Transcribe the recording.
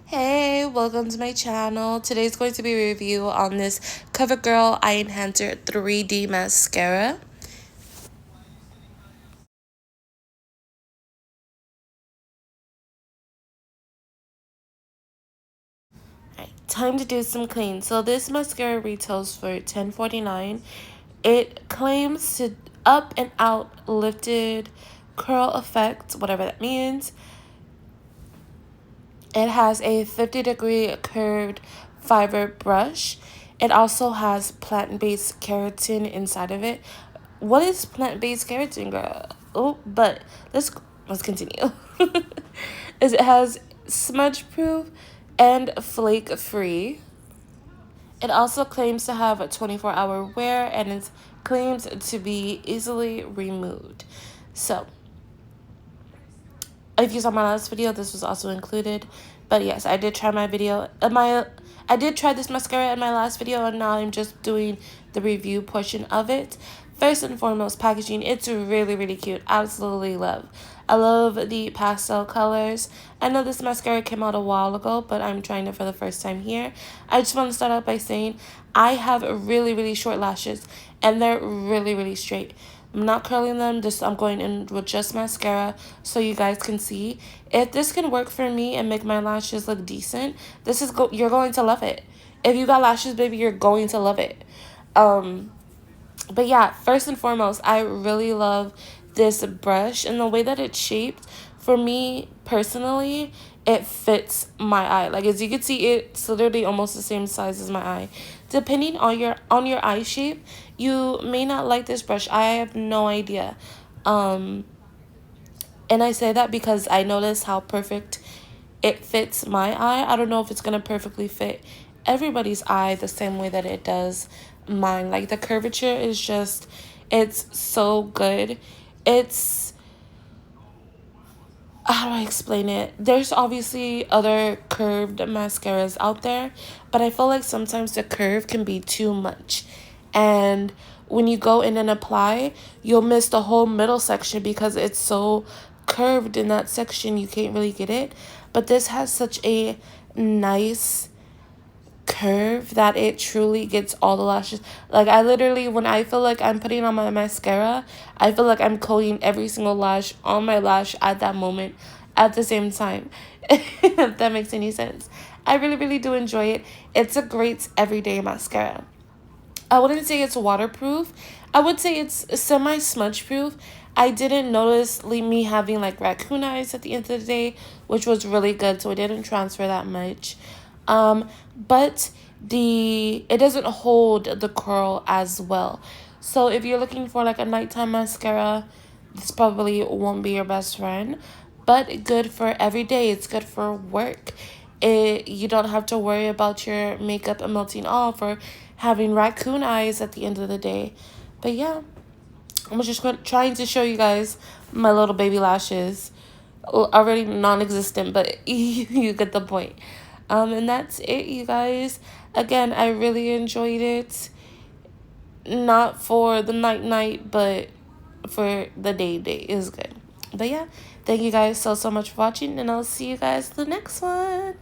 Hey, welcome to my channel. Today's going to be a review on this Covergirl Eye Enhancer 3D Mascara. Alright, time to do some clean. So this mascara retails for $10.49. It claims to up and out lifted curl effect, whatever that means. It has a 50-degree curved fiber brush. It also has plant-based keratin inside of it. What is plant-based keratin, girl? Oh, but let's continue. It has smudge-proof and flake-free. It also claims to have a 24-hour wear and it claims to be easily removed. So, if you saw my last video, this was also included. But yes, I did try I did try this mascara in my last video, and now I'm just doing the review portion of it. First and foremost, packaging. It's really, really cute. Absolutely love. I love the pastel colors. I know this mascara came out a while ago, but I'm trying it for the first time here. I just want to start out by saying I have really, really short lashes, and they're really, really straight. I'm not curling them, I'm going in with just mascara so you guys can see. If this can work for me and make my lashes look decent, you're going to love it. If you got lashes, baby, you're going to love it. But yeah, first and foremost, I really love this brush and the way that it's shaped. For me personally, it fits my eye. Like, as you can see, it's literally almost the same size as my eye. Depending on your eye shape, you may not like this brush. I have no idea. And I say that because I notice how perfect it fits my eye. I don't know if it's gonna perfectly fit everybody's eye the same way that it does mine. Like, the curvature is just, it's so good. It's, how do I explain it? There's obviously other curved mascaras out there, but I feel like sometimes the curve can be too much. And when you go in and apply, you'll miss the whole middle section because it's so curved in that section, you can't really get it. But this has such a nice curve that it truly gets all the lashes. Like, I literally, when I feel like I'm putting on my mascara, I feel like I'm coating every single lash on my lash at that moment at the same time. If that makes any sense. I really, really do enjoy it. It's a great everyday mascara. I wouldn't say it's waterproof. I would say it's semi-smudge proof. I didn't notice me having like raccoon eyes at the end of the day, which was really good, so it didn't transfer that much. But it doesn't hold the curl as well. So if you're looking for like a nighttime mascara, this probably won't be your best friend. But good for every day. It's good for work. You don't have to worry about your makeup melting off or having raccoon eyes at the end of the day. But yeah, I'm just trying to show you guys my little baby lashes. Already non-existent, but you get the point. And that's it, you guys. Again, I really enjoyed it. Not for the night, but for the day. It was good. But yeah, thank you guys so much for watching, and I'll see you guys the next one.